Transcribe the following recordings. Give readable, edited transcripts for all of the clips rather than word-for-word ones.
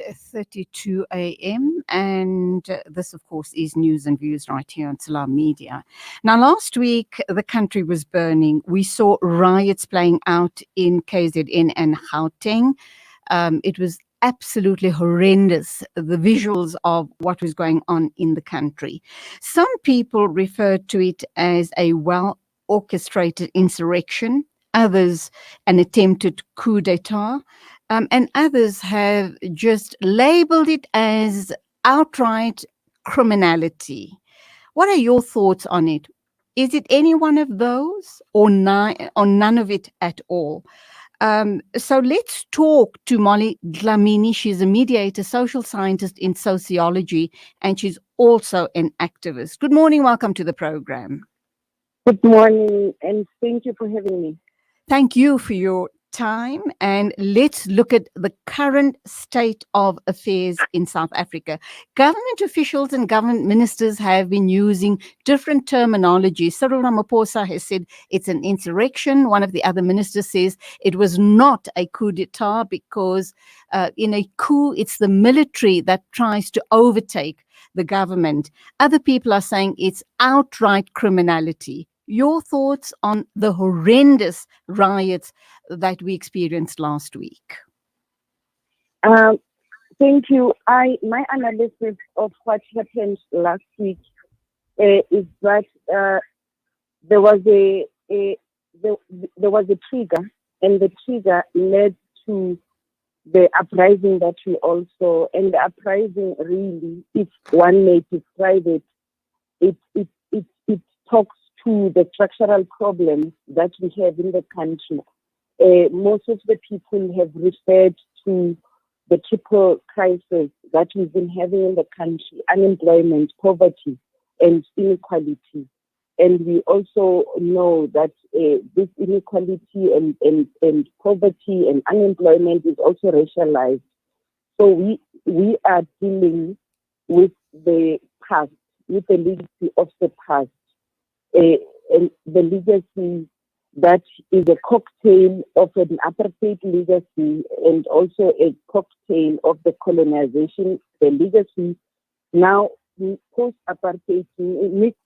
8:32 a.m. and this, of course, is News and Views right here on Salam Media. Now, last week, the country was burning. We saw riots playing out in KZN and Gauteng. It was absolutely horrendous, the visuals of what was going on in the country. Some people referred to it as a well-orchestrated insurrection, others an attempted coup d'etat. And others have just labeled it as outright criminality. What are your thoughts on it? Is it any one of those or none of it at all? So let's talk to Molly Dhlamini. She's a mediator, social scientist in sociology, and she's also an activist. Good morning. Welcome to the program. Good morning, and thank you for having me. Thank you for your time, and let's look at the current state of affairs in South Africa. Government officials and government ministers have been using different terminology. Cyril Ramaphosa has said it's an insurrection. One of the other ministers says it was not a coup d'etat because in a coup, it's the military that tries to overtake the government. Other people are saying it's outright criminality. Your thoughts on the horrendous riots that we experienced last week? Thank you. My analysis of what happened last week is that there was a trigger, and the trigger led to the uprising that we all saw. And the uprising, really, if one may describe it, it talks to the structural problems that we have in the country. Most of the people have referred to the triple crisis that we've been having in the country: unemployment, poverty, and inequality. And we also know that this inequality and poverty and unemployment is also racialized. So we are dealing with the past, with the legacy of the past. And the legacy that is a cocktail of an apartheid legacy and also a cocktail of the colonization, the legacy now post-apartheid mixed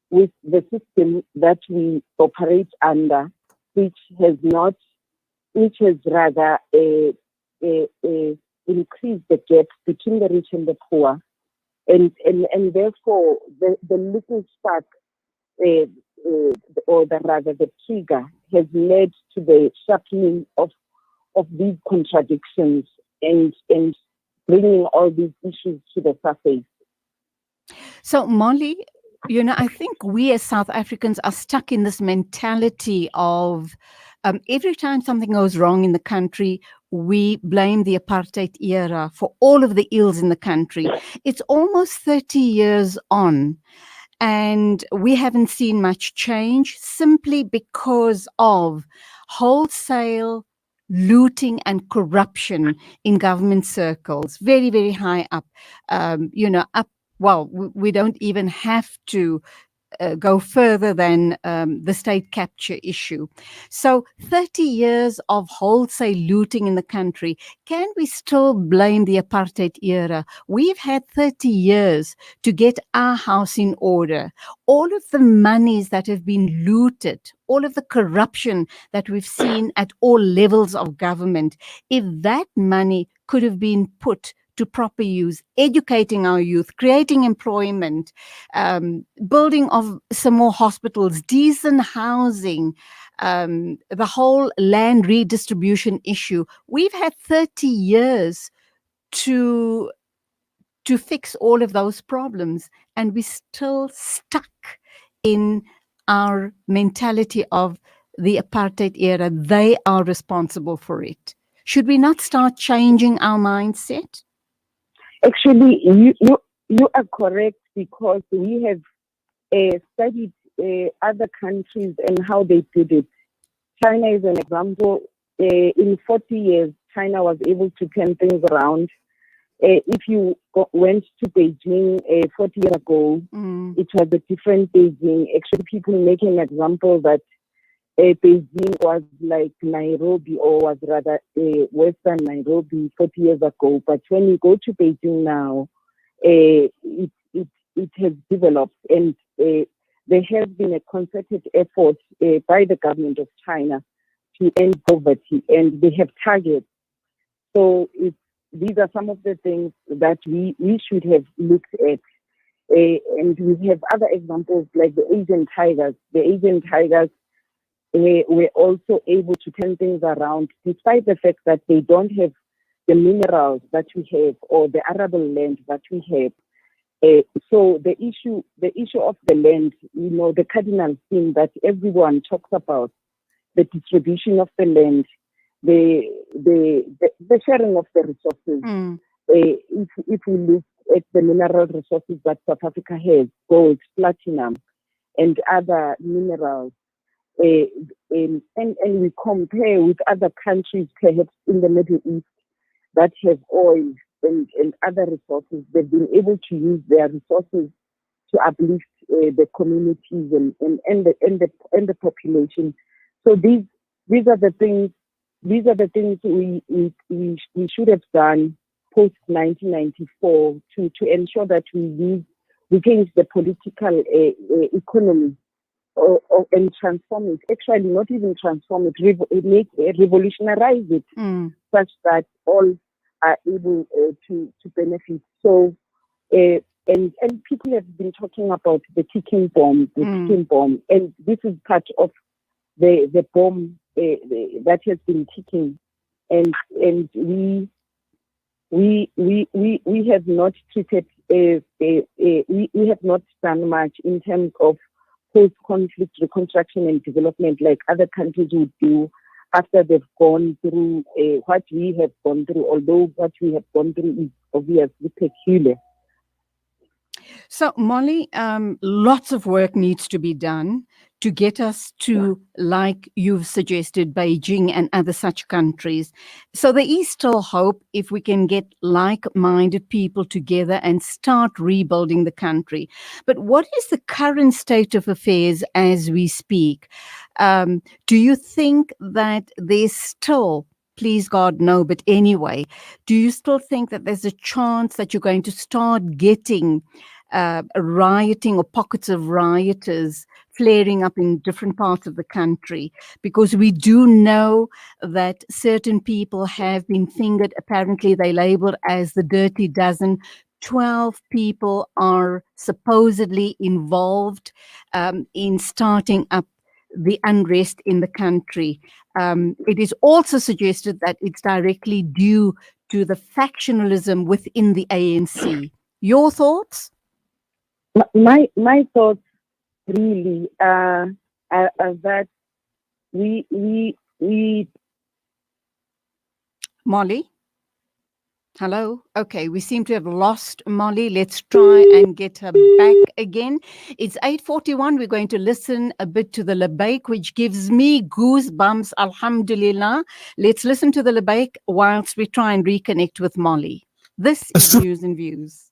with the system that we operate under, which has rather increased the gap between the rich and the poor, and therefore the little spark, or rather the trigger, has led to the sharpening of these contradictions and bringing all these issues to the surface. So, Molly, I think we as South Africans are stuck in this mentality of every time something goes wrong in the country, we blame the apartheid era for all of the ills in the country. It's almost 30 years on, and we haven't seen much change simply because of wholesale looting and corruption in government circles, very, very high up, we don't even have to go further than the state capture issue. So 30 years of wholesale looting in the country, can we still blame the apartheid era? We've had 30 years to get our house in order. All of the monies that have been looted, all of the corruption that we've seen at all levels of government, if that money could have been put to proper use, educating our youth, creating employment, building of some more hospitals, decent housing, the whole land redistribution issue. We've had 30 years to fix all of those problems, and we're still stuck in our mentality of the apartheid era. They are responsible for it. Should we not start changing our mindset? Actually, you are correct, because we have studied other countries and how they did it. China is an example. In 40 years, China was able to turn things around. If you went to Beijing 40 years ago, it was a different Beijing. Actually, people make an example that Beijing was like Nairobi, or was rather Western Nairobi 40 years ago. But when you go to Beijing now, it has developed, and there has been a concerted effort by the government of China to end poverty, and they have targets. So these are some of the things that we should have looked at. And we have other examples like the Asian tigers. The Asian tigers were also able to turn things around, despite the fact that they don't have the minerals that we have or the arable land that we have. So the issue of the land, the cardinal thing that everyone talks about, the distribution of the land, the sharing of the resources. If we look at the mineral resources that South Africa has, gold, platinum, and other minerals, and we compare with other countries, perhaps in the Middle East, that have oil and other resources, they've been able to use their resources to uplift the communities and the population. So these are the things we should have done post 1994 to ensure that we change the political economy and transform it. Actually, not even transform it, revolutionize it, such that all are able to benefit. So, and people have been talking about the ticking bomb, and this is part of the bomb that has been ticking, and we have not treated, we have not done much in terms of post-conflict reconstruction and development like other countries would do after they've gone through what we have gone through, although what we have gone through is obviously peculiar. So, Molly, lots of work needs to be done to get us to, like you've suggested, Beijing and other such countries. So there is still hope if we can get like-minded people together and start rebuilding the country. But what is the current state of affairs as we speak? Do you think that there's still, please God, no, but anyway, do you still think that there's a chance that you're going to start getting rioting or pockets of rioters flaring up in different parts of the country? Because we do know that certain people have been fingered. Apparently, they labeled as the Dirty Dozen. 12 people are supposedly involved in starting up the unrest in the country. It is also suggested that it's directly due to the factionalism within the ANC. Your thoughts? My thoughts really are that we Molly? Hello? Okay, we seem to have lost Molly. Let's try and get her back again. It's 8:41. We're going to listen a bit to the Labaik, which gives me goosebumps, alhamdulillah. Let's listen to the Labaik whilst we try and reconnect with Molly. This is News and Views.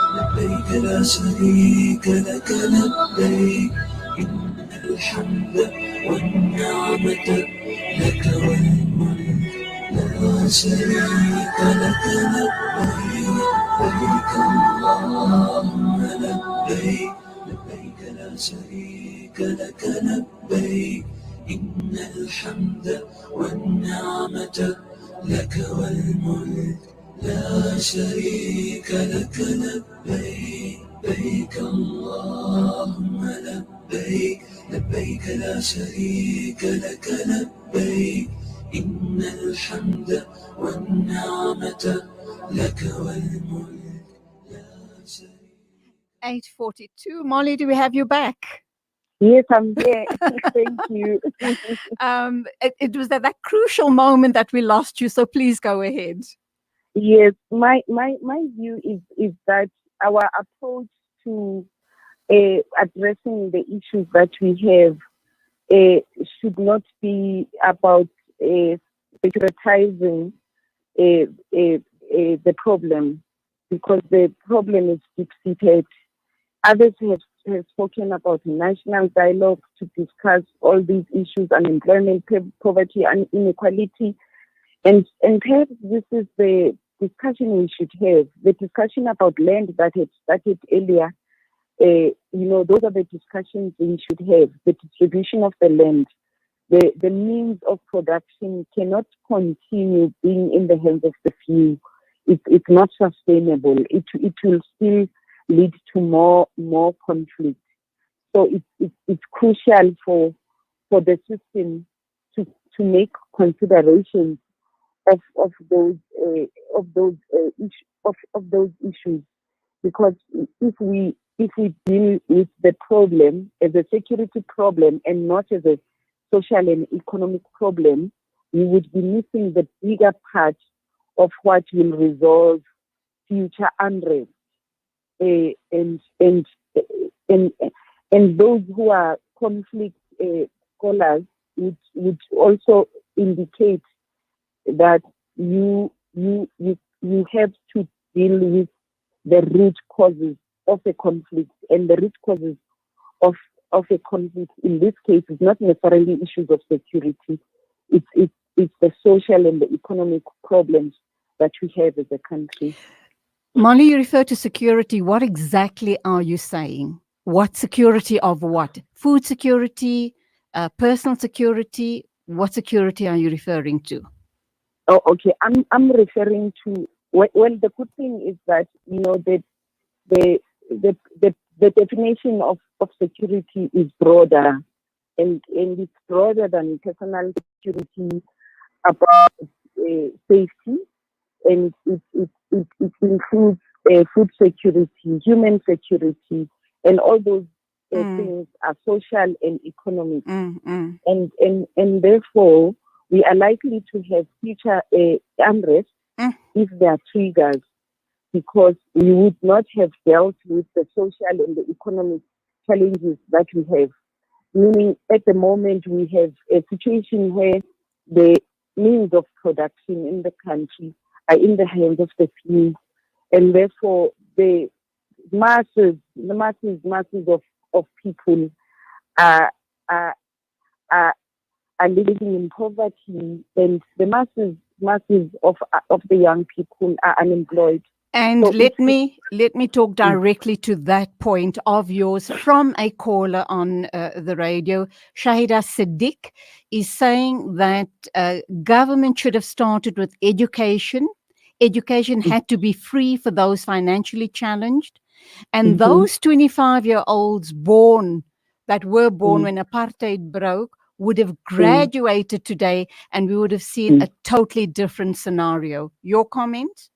لبيك لا شريك لك لبيك إن الحمد والنعمة لك والملك لا شريك لك لبيك لبيك اللهم لبيك لبيك لا شريك لك لبيك إن الحمد والنعمة لك والملك لا شريك لك لبيك لبيك اللهم لبيك لبيك لا شريك لك لبيك إن الحمد والنعمة لك والملك لا شريك. 8:42. Molly, do we have you back? Yes, I'm there. Thank you. It was at that crucial moment that we lost you, so please go ahead. Yes, my view is that our approach to addressing the issues that we have should not be about securitizing the problem, because the problem is deep-seated. Others have spoken about national dialogue to discuss all these issues: unemployment, poverty, and inequality. And perhaps this is the discussion we should have. The discussion about land that had started earlier, those are the discussions we should have. The distribution of the land, the means of production cannot continue being in the hands of the few. It's not sustainable. It will still lead to more conflict. So it's crucial for the system to make considerations of those issues, because if we deal with the problem as a security problem and not as a social and economic problem, we would be missing the bigger part of what will resolve future unrest. And those who are conflict scholars would also indicate that you have to deal with the root causes of a conflict, and the root causes of a conflict in this case is not necessarily issues of security. It's the social and the economic problems that we have as a country. Molly, you refer to security. What exactly are you saying? What security of what? Food security, personal security? What security are you referring to? Oh, okay. I'm referring to, well, the good thing is that the definition of security is broader, and it's broader than personal security, about safety, and it includes food security, human security, and all those things are social and economic, and therefore we are likely to have future unrest if there are triggers, because we would not have dealt with the social and the economic challenges that we have. Meaning, at the moment, we have a situation where the means of production in the country are in the hands of the few, and therefore the masses of people are living in poverty, and the masses of the young people are unemployed. And so let me talk directly to that point of yours from a caller on the radio. Shahida Siddiq is saying that government should have started with education. Education had to be free for those financially challenged. And those 25-year-olds that were born when apartheid broke would have graduated today, and we would have seen a totally different scenario. Your comment?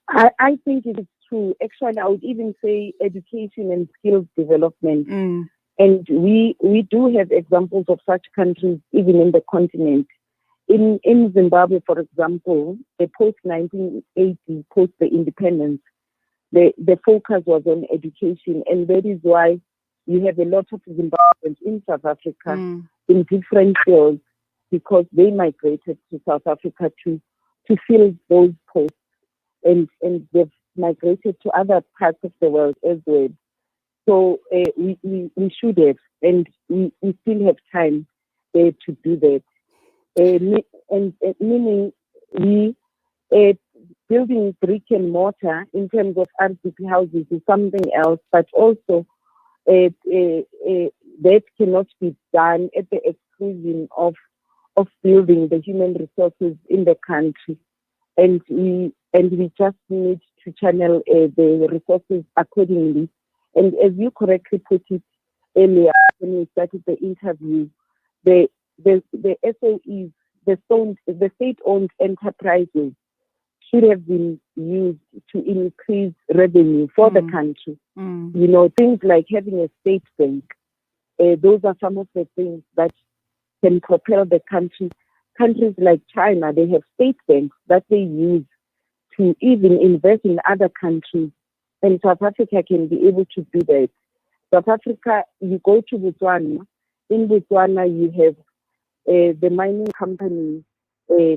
I think it is true. Actually, I would even say education and skills development. And we do have examples of such countries even in the continent. In Zimbabwe, for example, the post-1980, post the independence, the focus was on education, and that is why you have a lot of Zimbabweans in South Africa in different fields, because they migrated to South Africa to fill those posts. And they've migrated to other parts of the world as well. So we should have, and we still have time to do that. And meaning we building brick and mortar in terms of RDP houses is something else, but also that cannot be done at the exclusion of building the human resources in the country. And we just need to channel the resources accordingly. And as you correctly put it earlier when we started the interview, the SOEs, the state-owned enterprises should have been used to increase revenue for the country. Things like having a state bank, those are some of the things that can propel the country. Countries like China, they have state banks that they use to even invest in other countries, and South Africa can be able to do that. South Africa, you go to Botswana. In Botswana, you have the mining company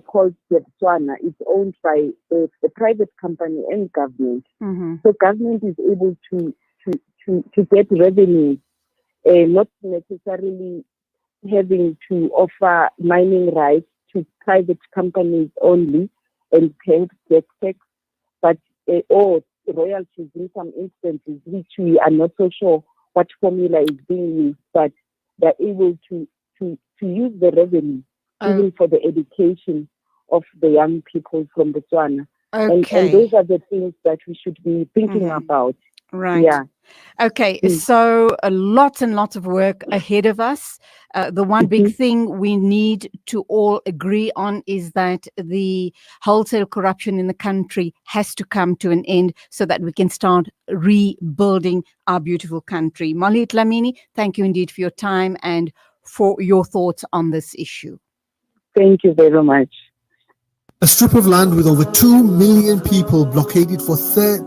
called Botswana. It's owned by a private company and government. Mm-hmm. So government is able to get revenue, not necessarily having to offer mining rights to private companies only and paying tax, but or royalties in some instances, which we are not so sure what formula is being used, but they're able to use the revenue even for the education of the young people from Botswana. Okay. And those are the things that we should be thinking about. Right. Yeah. Okay, so a lot and lots of work ahead of us. The one big thing we need to all agree on is that the wholesale corruption in the country has to come to an end so that we can start rebuilding our beautiful country. Molly Dhlamini, thank you indeed for your time and for your thoughts on this issue. Thank you very much. A strip of land with over 2 million people blockaded for 30